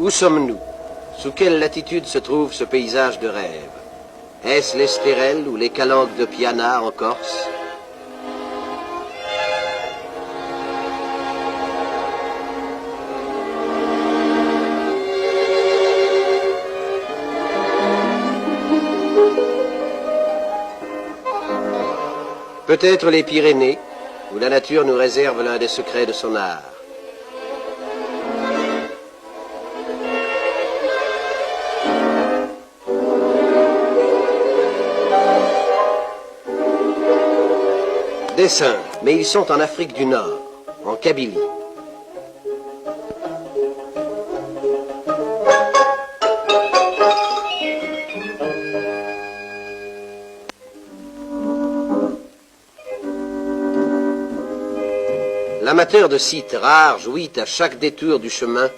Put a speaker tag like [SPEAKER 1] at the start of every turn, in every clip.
[SPEAKER 1] Où sommes-nous? Sous quelle latitude se trouve ce paysage de rêve? Est-ce l'Estérel ou les calanques de Piana en Corse? Peut-être les Pyrénées, où la nature nous réserve l'un des secrets de son art. Des singes, mais ils sont en Afrique du Nord, en Kabylie. L'amateur de sites rares jouit à chaque détour du chemin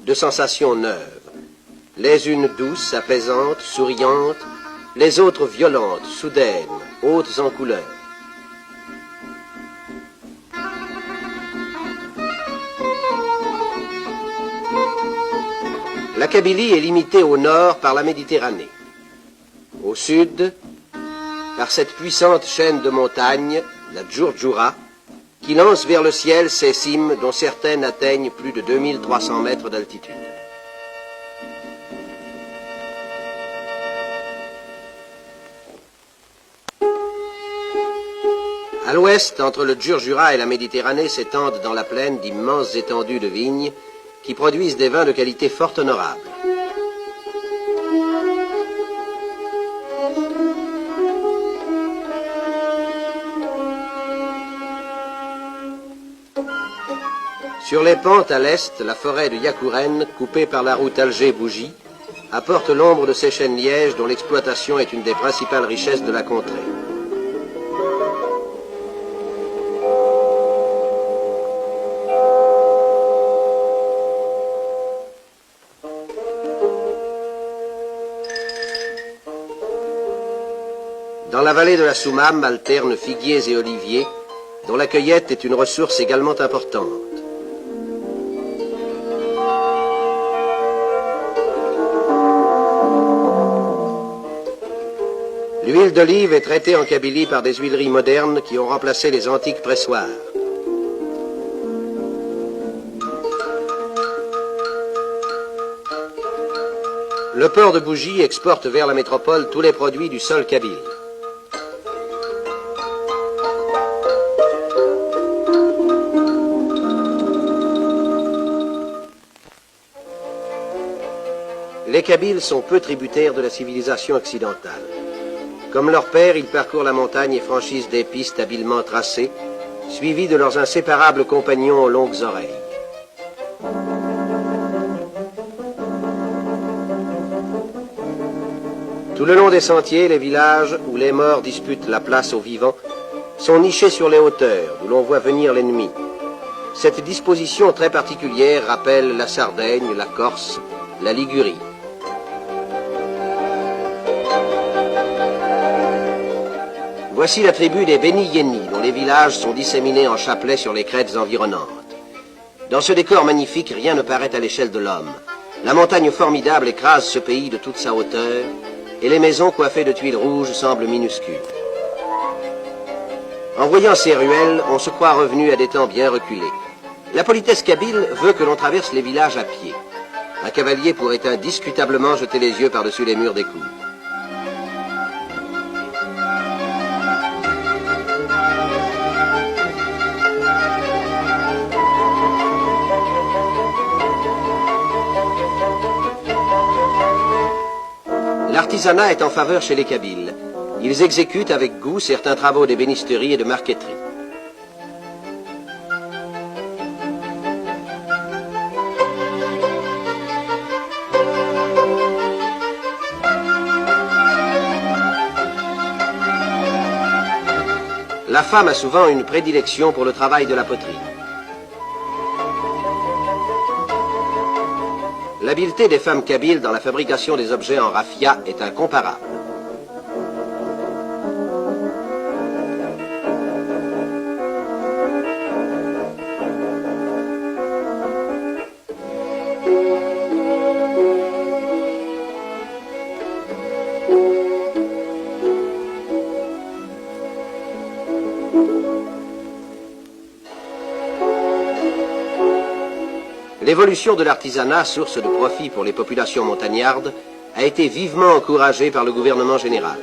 [SPEAKER 1] de sensations neuves. Les unes douces, apaisantes, souriantes, les autres violentes, soudaines, hautes en couleurs. La Kabylie est limitée au nord par la Méditerranée, au sud par cette puissante chaîne de montagnes, la Djourdjoura, qui lance vers le ciel ses cimes dont certaines atteignent plus de 2300 mètres d'altitude. À l'ouest, entre le Djourdjoura et la Méditerranée, s'étendent dans la plaine d'immenses étendues de vignes qui produisent des vins de qualité fort honorable. Sur les pentes à l'est, la forêt de Yakouren, coupée par la route Alger-Bougie, apporte l'ombre de ces chênes lièges dont l'exploitation est une des principales richesses de la contrée. Dans la vallée de la Soumam alternent figuiers et oliviers, dont la cueillette est une ressource également importante. L'huile d'olive est traitée en Kabylie par des huileries modernes qui ont remplacé les antiques pressoirs. Le port de Bougie exporte vers la métropole tous les produits du sol kabyle. Les Kabyles sont peu tributaires de la civilisation occidentale. Comme leur père, ils parcourent la montagne et franchissent des pistes habilement tracées, suivis de leurs inséparables compagnons aux longues oreilles. Tout le long des sentiers, les villages où les morts disputent la place aux vivants sont nichés sur les hauteurs, d'où l'on voit venir l'ennemi. Cette disposition très particulière rappelle la Sardaigne, la Corse, la Ligurie. Voici la tribu des Beni Yeni, dont les villages sont disséminés en chapelets sur les crêtes environnantes. Dans ce décor magnifique, rien ne paraît à l'échelle de l'homme. La montagne formidable écrase ce pays de toute sa hauteur, et les maisons coiffées de tuiles rouges semblent minuscules. En voyant ces ruelles, on se croit revenu à des temps bien reculés. La politesse kabyle veut que l'on traverse les villages à pied. Un cavalier pourrait indiscutablement jeter les yeux par-dessus les murs des cours. L'artisanat est en faveur chez les Kabyles. Ils exécutent avec goût certains travaux d'ébénisterie et de marqueterie. La femme a souvent une prédilection pour le travail de la poterie. L'habileté des femmes kabyles dans la fabrication des objets en raffia est incomparable. L'évolution de l'artisanat, source de profit pour les populations montagnardes, a été vivement encouragée par le gouvernement général.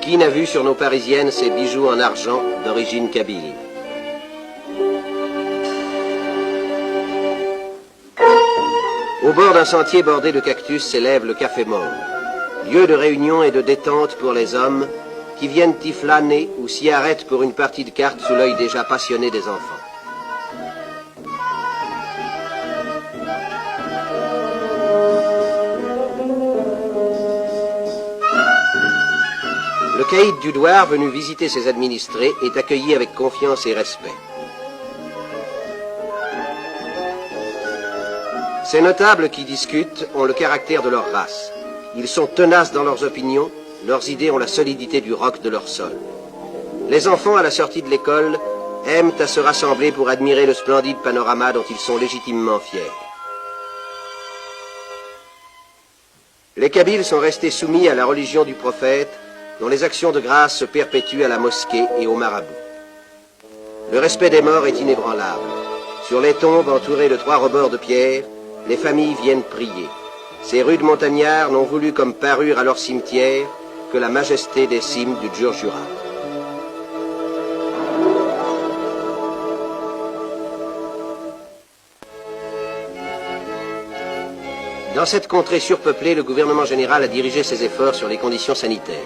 [SPEAKER 1] Qui n'a vu sur nos parisiennes ces bijoux en argent d'origine kabyle? Au bord d'un sentier bordé de cactus s'élève le Café Mort, lieu de réunion et de détente pour les hommes qui viennent y flâner ou s'y arrêtent pour une partie de cartes sous l'œil déjà passionné des enfants. Le caïd du Douar, venu visiter ses administrés, est accueilli avec confiance et respect. Ces notables qui discutent ont le caractère de leur race. Ils sont tenaces dans leurs opinions, leurs idées ont la solidité du roc de leur sol. Les enfants, à la sortie de l'école, aiment à se rassembler pour admirer le splendide panorama dont ils sont légitimement fiers. Les Kabyles sont restés soumis à la religion du prophète, dont les actions de grâce se perpétuent à la mosquée et au marabout. Le respect des morts est inébranlable. Sur les tombes entourées de 3 rebords de pierre, les familles viennent prier. Ces rudes montagnards n'ont voulu comme parure à leur cimetière que la majesté des cimes du Djurjura. Dans cette contrée surpeuplée, le gouvernement général a dirigé ses efforts sur les conditions sanitaires.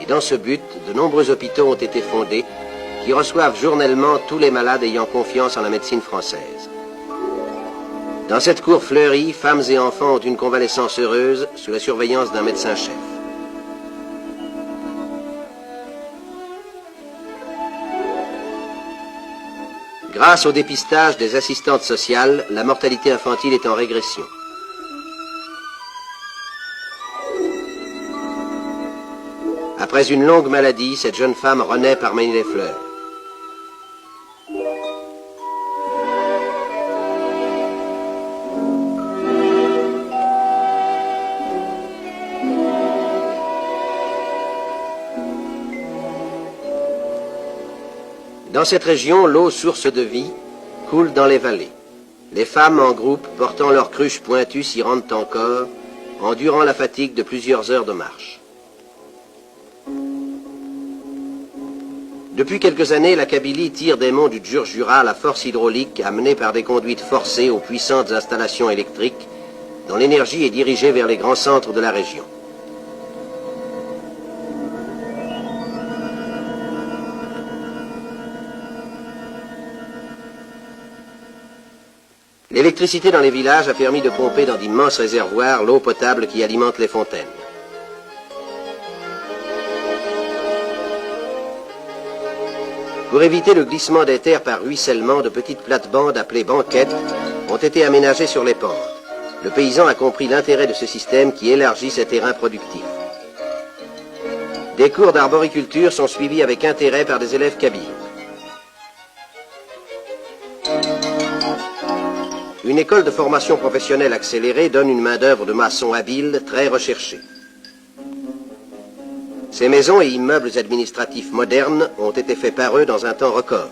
[SPEAKER 1] Et dans ce but, de nombreux hôpitaux ont été fondés qui reçoivent journellement tous les malades ayant confiance en la médecine française. Dans cette cour fleurie, femmes et enfants ont une convalescence heureuse sous la surveillance d'un médecin-chef. Grâce au dépistage des assistantes sociales, la mortalité infantile est en régression. Après une longue maladie, cette jeune femme renaît parmi les fleurs. Dans cette région, l'eau, source de vie, coule dans les vallées. Les femmes en groupe, portant leurs cruches pointues, s'y rendent encore, endurant la fatigue de plusieurs heures de marche. Depuis quelques années, la Kabylie tire des monts du Djurjura la force hydraulique amenée par des conduites forcées aux puissantes installations électriques, dont l'énergie est dirigée vers les grands centres de la région. L'électricité dans les villages a permis de pomper dans d'immenses réservoirs l'eau potable qui alimente les fontaines. Pour éviter le glissement des terres par ruissellement, de petites plates-bandes appelées banquettes ont été aménagées sur les pentes. Le paysan a compris l'intérêt de ce système qui élargit ses terrains productifs. Des cours d'arboriculture sont suivis avec intérêt par des élèves kabyles. Une école de formation professionnelle accélérée donne une main-d'œuvre de maçons habiles très recherchée. Ces maisons et immeubles administratifs modernes ont été faits par eux dans un temps record.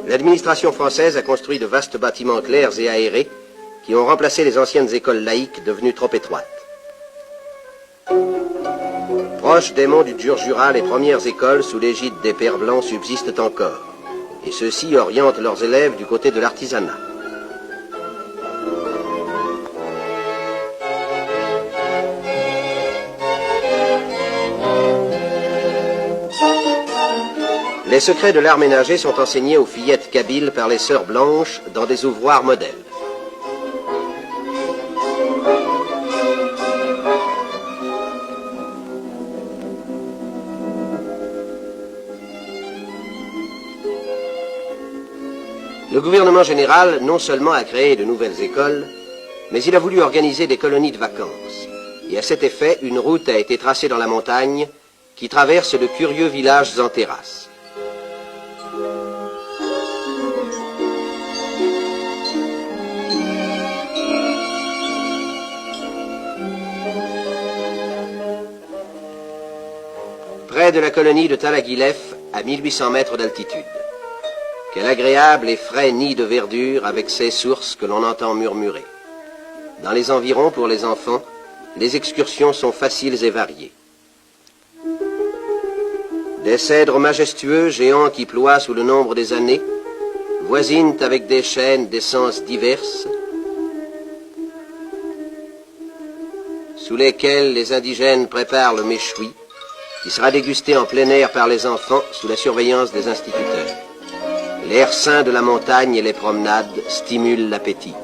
[SPEAKER 1] L'administration française a construit de vastes bâtiments clairs et aérés qui ont remplacé les anciennes écoles laïques devenues trop étroites. Proches des monts du Djurdjura, les premières écoles sous l'égide des Pères Blancs subsistent encore, et ceux-ci orientent leurs élèves du côté de l'artisanat. Les secrets de l'art ménager sont enseignés aux fillettes kabyles par les sœurs blanches dans des ouvroirs modèles. Le gouvernement général non seulement a créé de nouvelles écoles, mais il a voulu organiser des colonies de vacances. Et à cet effet, une route a été tracée dans la montagne qui traverse de curieux villages en terrasse. Près de la colonie de Talaguilef, à 1800 mètres d'altitude. Quel agréable et frais nid de verdure avec ses sources que l'on entend murmurer. Dans les environs, pour les enfants, les excursions sont faciles et variées. Des cèdres majestueux, géants qui ploient sous le nombre des années, voisinent avec des chênes d'essences diverses, sous lesquels les indigènes préparent le méchoui, qui sera dégusté en plein air par les enfants sous la surveillance des instituteurs. L'air sain de la montagne et les promenades stimulent l'appétit.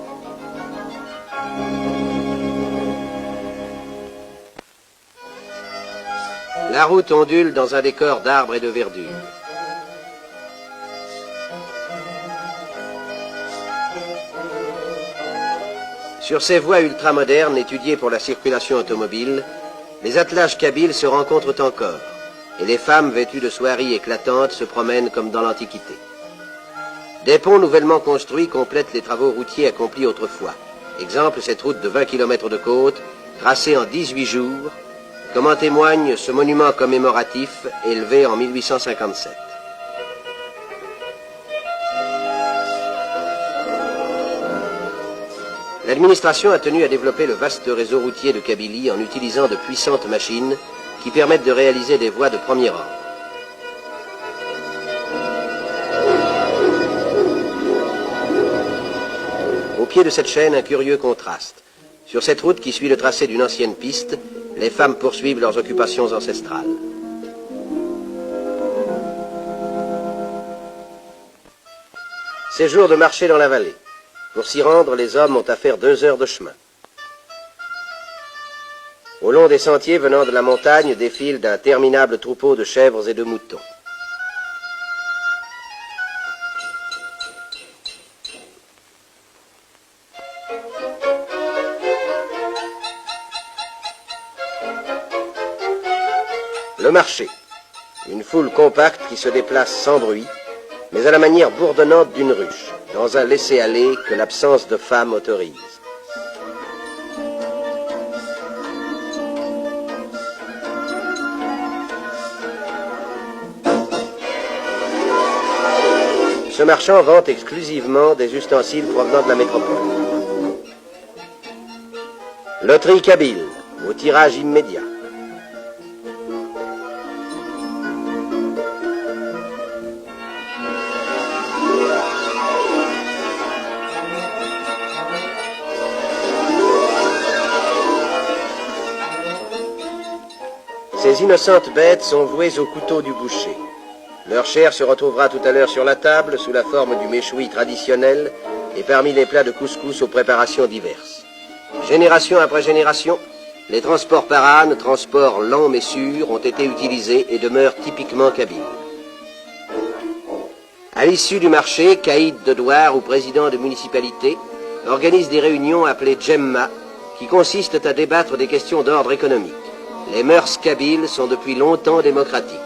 [SPEAKER 1] La route ondule dans un décor d'arbres et de verdure. Sur ces voies ultramodernes étudiées pour la circulation automobile, les attelages kabyles se rencontrent encore, et les femmes vêtues de soieries éclatantes se promènent comme dans l'Antiquité. Des ponts nouvellement construits complètent les travaux routiers accomplis autrefois. Exemple, cette route de 20 km de côte, tracée en 18 jours, comme en témoigne ce monument commémoratif élevé en 1857. L'administration a tenu à développer le vaste réseau routier de Kabylie en utilisant de puissantes machines qui permettent de réaliser des voies de premier ordre. Au pied de cette chaîne, un curieux contraste. Sur cette route qui suit le tracé d'une ancienne piste, les femmes poursuivent leurs occupations ancestrales. C'est jour de marcher dans la vallée. Pour s'y rendre, les hommes ont à faire 2 heures de chemin. Au long des sentiers venant de la montagne défilent d'interminables troupeaux de chèvres et de moutons. Le marché, une foule compacte qui se déplace sans bruit, mais à la manière bourdonnante d'une ruche, dans un laisser-aller que l'absence de femmes autorise. Ce marchand vante exclusivement des ustensiles provenant de la métropole. Loterie kabyle, au tirage immédiat. Ces innocentes bêtes sont vouées au couteau du boucher. Leur chair se retrouvera tout à l'heure sur la table sous la forme du méchoui traditionnel et parmi les plats de couscous aux préparations diverses. Génération après génération, les transports par âne, transports lents mais sûrs, ont été utilisés et demeurent typiquement kabyles. À l'issue du marché, caïd de douar ou président de municipalité organise des réunions appelées djemma qui consistent à débattre des questions d'ordre économique. Les mœurs kabyles sont depuis longtemps démocratiques.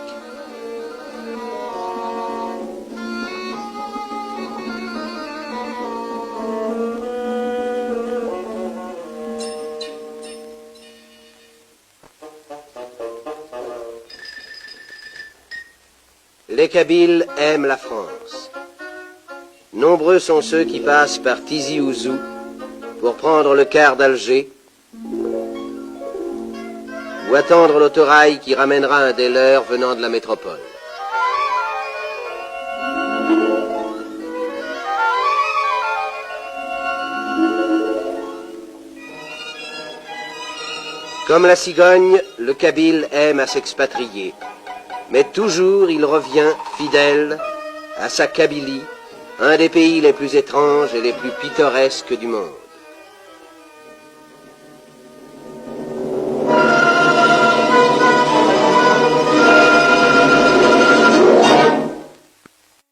[SPEAKER 1] Les Kabyles aiment la France. nombreux sont ceux qui passent par Tizi Ouzou pour prendre le car d'Alger ou attendre l'autorail qui ramènera un des leurs venant de la métropole. Comme la cigogne, le Kabyle aime à s'expatrier, mais toujours il revient fidèle à sa Kabylie, un des pays les plus étranges et les plus pittoresques du monde.